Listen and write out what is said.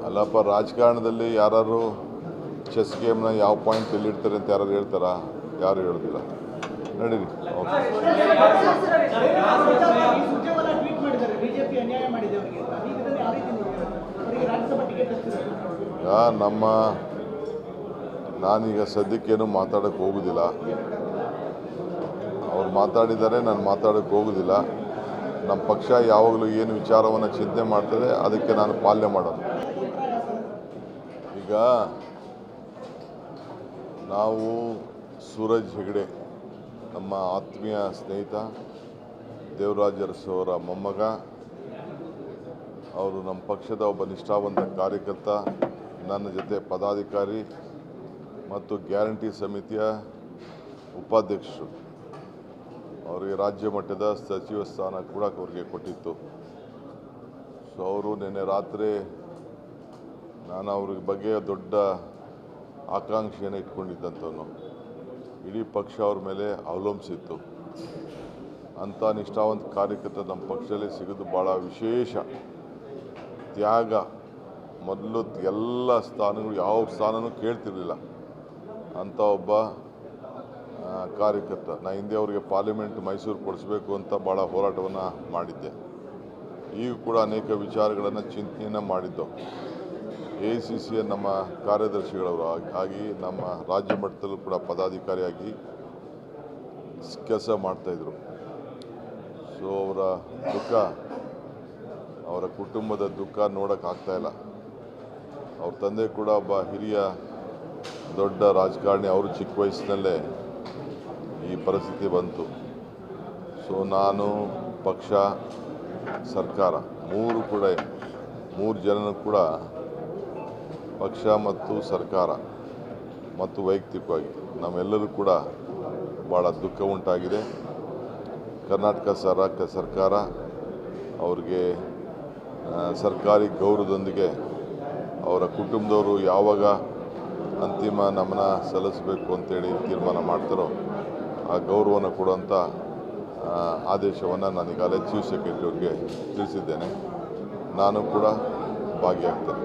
ಅಲ್ಲಪ್ಪ, ರಾಜಕಾರಣದಲ್ಲಿ ಯಾರು ಚೆಸ್ ಗೇಮ್ನ ಯಾವ ಪಾಯಿಂಟ್ ಎಲ್ಲಿಡ್ತಾರೆ ಅಂತ ಯಾರು ಹೇಳ್ತಾರಾ? ಯಾರು ಹೇಳೋದಿಲ್ಲ. ನಡೀರಿ. ನಾನೀಗ ಸದ್ಯಕ್ಕೇನು ಮಾತಾಡೋಕ್ಕೆ ಹೋಗೋದಿಲ್ಲ. ಅವ್ರು ಮಾತಾಡಿದ್ದಾರೆ, ನಾನು ಮಾತಾಡೋಕ್ಕೆ ಹೋಗೋದಿಲ್ಲ. ನಮ್ಮ ಪಕ್ಷ ಯಾವಾಗಲೂ ಏನು ವಿಚಾರವನ್ನು ಚಿಂತನೆ ಮಾಡ್ತದೆ ಅದಕ್ಕೆ ನಾನು ಪಾಲನೆ ಮಾಡೋದು. ಈಗ ನಾವು ಸೂರಜ್ ಹೆಗಡೆ ನಮ್ಮ ಆತ್ಮೀಯ ಸ್ನೇಹಿತ, ದೇವರಾಜ ಅರಸು ಅವರ ಮೊಮ್ಮಗ, ಅವರು ನಮ್ಮ ಪಕ್ಷದ ಒಬ್ಬ ನಿಷ್ಠಾವಂತ ಕಾರ್ಯಕರ್ತ, ನನ್ನ ಜೊತೆ ಪದಾಧಿಕಾರಿ ಮತ್ತು ಗ್ಯಾರಂಟಿ ಸಮಿತಿಯ ಉಪಾಧ್ಯಕ್ಷರು. ಅವರಿಗೆ ರಾಜ್ಯ ಮಟ್ಟದ ಸಚಿವ ಸ್ಥಾನ ಕೂಡ ಅವರಿಗೆ ಕೊಟ್ಟಿತ್ತು. ಸೊ ಅವರು ನಿನ್ನೆ ರಾತ್ರಿ ನಾನು ಅವ್ರ ಬಗ್ಗೆ ದೊಡ್ಡ ಆಕಾಂಕ್ಷೆಯನ್ನು ಇಟ್ಕೊಂಡಿದ್ದಂಥವನು. ಇಡೀ ಪಕ್ಷ ಅವ್ರ ಮೇಲೆ ಅವಲಂಬಿಸಿತ್ತು. ಅಂಥ ನಿಷ್ಠಾವಂತ ಕಾರ್ಯಕರ್ತ ನಮ್ಮ ಪಕ್ಷದಲ್ಲಿ ಸಿಗೋದು ಭಾಳ ವಿಶೇಷ. ತ್ಯಾಗ, ಮೊದಲು ಎಲ್ಲ ಸ್ಥಾನಗಳು ಯಾವ ಸ್ಥಾನನೂ ಕೇಳ್ತಿರ್ಲಿಲ್ಲ ಅಂಥ ಒಬ್ಬ ಕಾರ್ಯಕರ್ತ. ನಾ ಹಿಂದೆ ಅವರಿಗೆ ಪಾರ್ಲಿಮೆಂಟ್ ಮೈಸೂರು ಕೊಡಿಸ್ಬೇಕು ಅಂತ ಭಾಳ ಹೋರಾಟವನ್ನು ಮಾಡಿದ್ದೆ. ಈಗ ಕೂಡ ಅನೇಕ ವಿಚಾರಗಳನ್ನು ಚಿಂತನೆಯನ್ನು ಮಾಡಿದ್ದು. AICCಯ ನಮ್ಮ ಕಾರ್ಯದರ್ಶಿಗಳವರು ಆಗಿ ನಮ್ಮ ರಾಜ್ಯ ಮಟ್ಟದಲ್ಲೂ ಕೂಡ ಪದಾಧಿಕಾರಿಯಾಗಿ ಕೆಲಸ ಮಾಡ್ತಾಯಿದ್ರು. ಸೊ ಅವರ ದುಃಖ, ಅವರ ಕುಟುಂಬದ ದುಃಖ ನೋಡೋಕ್ಕಾಗ್ತಾಯಿಲ್ಲ. ಅವ್ರ ತಂದೆ ಕೂಡ ಒಬ್ಬ ಹಿರಿಯ ದೊಡ್ಡ ರಾಜಕಾರಣಿ. ಅವರು ಚಿಕ್ಕ ವಯಸ್ಸಿನಲ್ಲೇ ಈ ಪರಿಸ್ಥಿತಿ ಬಂತು. ಸೊ ನಾನು, ಪಕ್ಷ, ಸರ್ಕಾರ ಮೂರು ಜನನೂ ಕೂಡ ಪಕ್ಷ ಮತ್ತು ಸರ್ಕಾರ ಮತ್ತು ವೈಯಕ್ತಿಕವಾಗಿ ನಮ್ಮೆಲ್ಲರೂ ಕೂಡ ಭಾಳ ದುಃಖ ಉಂಟಾಗಿದೆ. ಕರ್ನಾಟಕ ಸರ್ಕಾರ ಅವ್ರಿಗೆ ಸರ್ಕಾರಿ ಗೌರವದೊಂದಿಗೆ ಅವರ ಕುಟುಂಬದವರು ಯಾವಾಗ ಅಂತಿಮ ನಮನ ಸಲ್ಲಿಸಬೇಕು ಅಂತೇಳಿ ತೀರ್ಮಾನ ಮಾಡ್ತಾರೋ ಆ ಗೌರವವನ್ನು ಕೊಡುವಂಥ ಆದೇಶವನ್ನು ನಾನೀಗಾಗಲೇ ಚೀಫ್ ಸೆಕ್ರೆಟರಿ ಅವರಿಗೆ ತಿಳಿಸಿದ್ದೇನೆ. ನಾನು ಕೂಡ ಭಾಗಿಯಾಗ್ತೇನೆ.